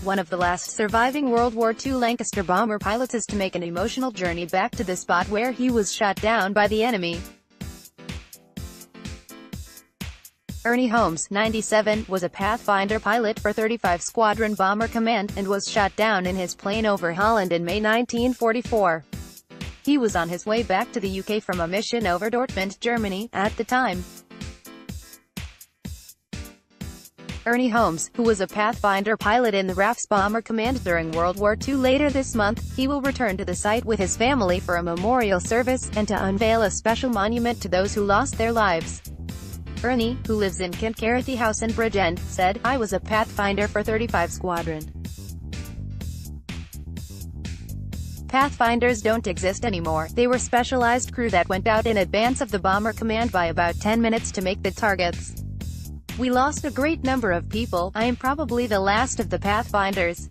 one of the last surviving World War II Lancaster bomber pilots, is to make an emotional journey back to the spot where he was shot down by the enemy. Ernie Holmes, 97, was a Pathfinder pilot for 35 Squadron Bomber Command, and was shot down in his plane over Holland in May 1944. He was on his way back to the UK from a mission over Dortmund, Germany, at the time. Ernie Holmes, who was a Pathfinder pilot in the RAF's Bomber Command during World War II. Later this month, he will return to the site with his family for a memorial service, and to unveil a special monument to those who lost their lives. Ernie, who lives in Kincarthy House in Bridgend, said, "I was a Pathfinder for 35 Squadron. Pathfinders don't exist anymore. They were specialized crew that went out in advance of the Bomber Command by about 10 minutes to make the targets. We lost a great number of people. I am probably the last of the Pathfinders.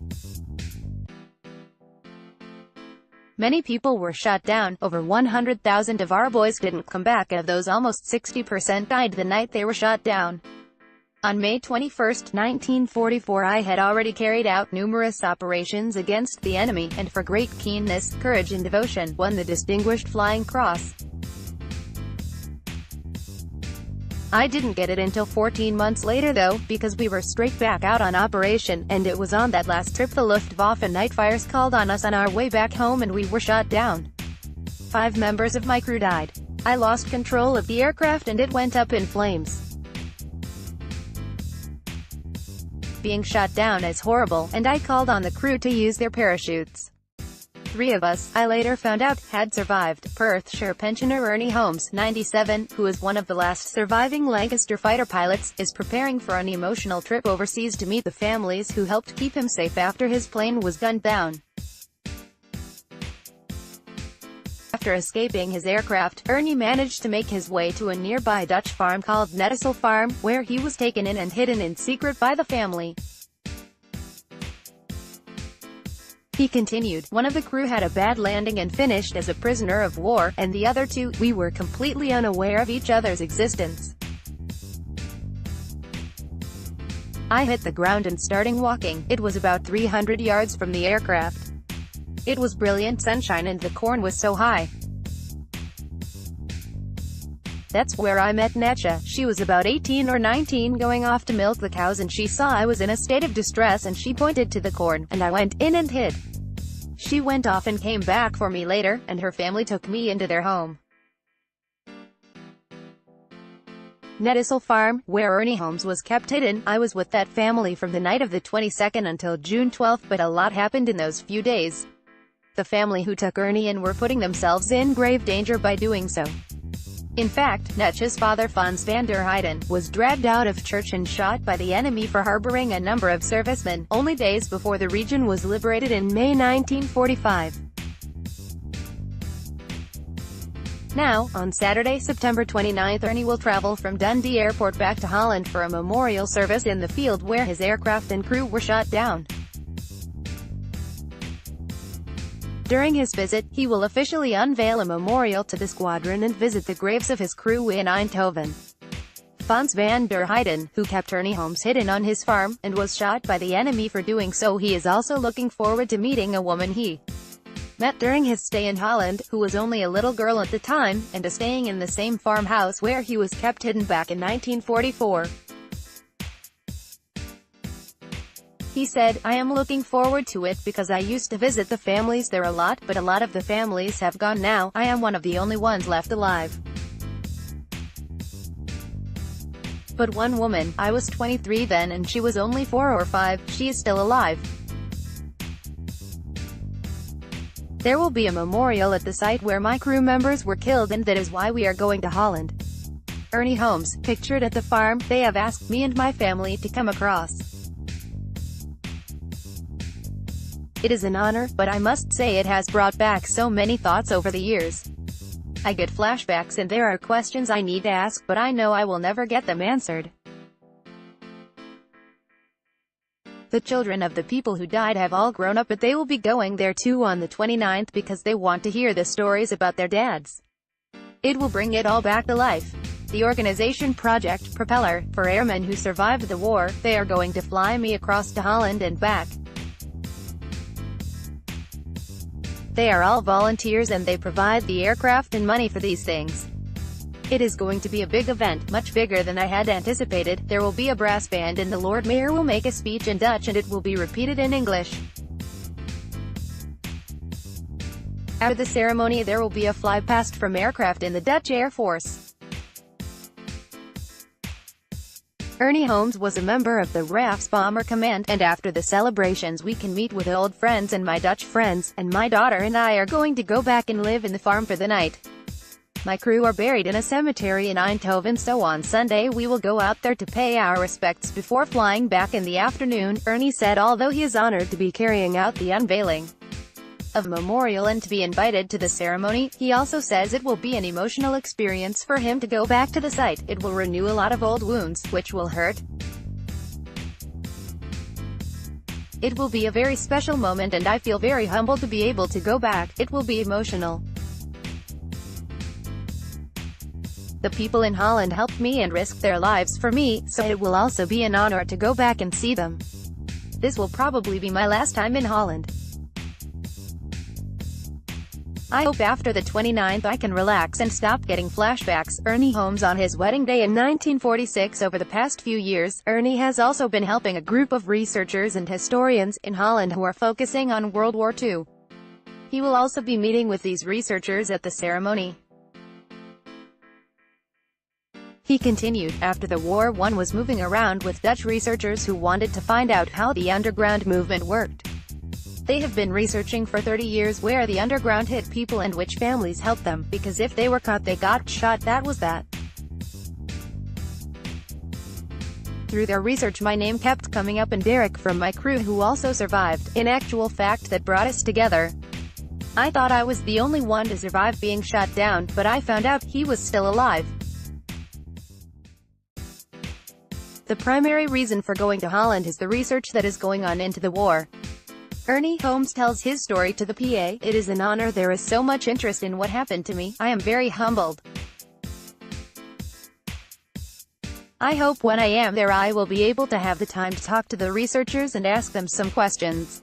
Many people were shot down. Over 100,000 of our boys didn't come back. Of those, almost 60% died the night they were shot down. On May 21, 1944, I had already carried out numerous operations against the enemy, and for great keenness, courage and devotion, won the Distinguished Flying Cross. I didn't get it until 14 months later though, because we were straight back out on operation, and it was on that last trip the Luftwaffe night fires called on us on our way back home and we were shot down. 5 members of my crew died. I lost control of the aircraft and it went up in flames. Being shot down is horrible, and I called on the crew to use their parachutes. 3 of us, I later found out, had survived." Perthshire pensioner Ernie Holmes, 97, who is one of the last surviving Lancaster fighter pilots, is preparing for an emotional trip overseas to meet the families who helped keep him safe after his plane was gunned down. After escaping his aircraft, Ernie managed to make his way to a nearby Dutch farm called Nettisel Farm, where he was taken in and hidden in secret by the family. He continued, "One of the crew had a bad landing and finished as a prisoner of war, and the other 2, we were completely unaware of each other's existence. I hit the ground and starting walking. It was about 300 yards from the aircraft. It was brilliant sunshine and the corn was so high. That's where I met Netcha. She was about 18 or 19 going off to milk the cows, and she saw I was in a state of distress and she pointed to the corn, and I went in and hid. She went off and came back for me later, and her family took me into their home." Nettisel Farm, where Ernie Holmes was kept hidden. "I was with that family from the night of the 22nd until June 12th, but a lot happened in those few days. The family who took Ernie in were putting themselves in grave danger by doing so. In fact, Netcha's father, Fons van der Heijden, was dragged out of church and shot by the enemy for harboring a number of servicemen, only days before the region was liberated in May 1945. Now, on Saturday, September 29, Ernie will travel from Dundee Airport back to Holland for a memorial service in the field where his aircraft and crew were shot down. During his visit, he will officially unveil a memorial to the squadron and visit the graves of his crew in Eindhoven. Fons van der Heijden, who kept Ernie Holmes hidden on his farm, and was shot by the enemy for doing so, he is also looking forward to meeting a woman he met during his stay in Holland, who was only a little girl at the time, and staying in the same farmhouse where he was kept hidden back in 1944. He said, "I am looking forward to it because I used to visit the families there a lot, but a lot of the families have gone now. I am one of the only ones left alive. But one woman, I was 23 then and she was only 4 or 5, she is still alive. There will be a memorial at the site where my crew members were killed, and that is why we are going to Holland." Ernie Holmes, pictured at the farm. "They have asked me and my family to come across. It is an honor, but I must say it has brought back so many thoughts over the years. I get flashbacks and there are questions I need to ask, but I know I will never get them answered. The children of the people who died have all grown up, but they will be going there too on the 29th because they want to hear the stories about their dads. It will bring it all back to life." The organization Project Propeller, for airmen who survived the war, they are going to fly me across to Holland and back. They are all volunteers and they provide the aircraft and money for these things. It is going to be a big event, much bigger than I had anticipated. There will be a brass band and the Lord Mayor will make a speech in Dutch and it will be repeated in English. After the ceremony there will be a fly past from aircraft in the Dutch Air Force. Ernie Holmes was a member of the RAF's Bomber Command, and after the celebrations we can meet with old friends and my Dutch friends, and my daughter and I are going to go back and live in the farm for the night. My crew are buried in a cemetery in Eindhoven, so on Sunday we will go out there to pay our respects before flying back in the afternoon, Ernie said. Although he is honored to be carrying out the unveiling of memorial and to be invited to the ceremony, he also says it will be an emotional experience for him to go back to the site. It will renew a lot of old wounds, which will hurt. It will be a very special moment and I feel very humbled to be able to go back. It will be emotional. The people in Holland helped me and risked their lives for me, so it will also be an honor to go back and see them. This will probably be my last time in Holland. I hope after the 29th I can relax and stop getting flashbacks. Ernie Holmes on his wedding day in 1946. Over the past few years, Ernie has also been helping a group of researchers and historians in Holland who are focusing on World War II. He will also be meeting with these researchers at the ceremony. He continued, after the war one was moving around with Dutch researchers who wanted to find out how the underground movement worked. They have been researching for 30 years where the underground hit people and which families helped them, because if they were caught they got shot. That was that. Through their research my name kept coming up and Derek from my crew who also survived, in actual fact that brought us together. I thought I was the only one to survive being shot down, but I found out he was still alive. The primary reason for going to Holland is the research that is going on into the war. Ernie Holmes tells his story to the PA. It is an honor. There is so much interest in what happened to me. I am very humbled. I hope when I am there I will be able to have the time to talk to the researchers and ask them some questions.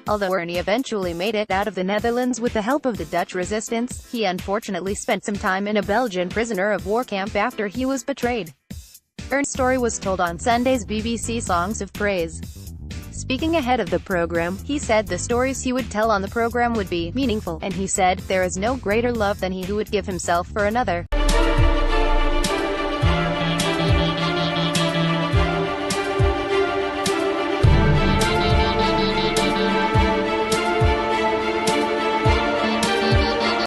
Although Ernie eventually made it out of the Netherlands with the help of the Dutch resistance, he unfortunately spent some time in a Belgian prisoner of war camp after he was betrayed. Ernie's story was told on Sunday's BBC Songs of Praise. Speaking ahead of the program, he said the stories he would tell on the program would be meaningful, and he said, "There is no greater love than he who would give himself for another."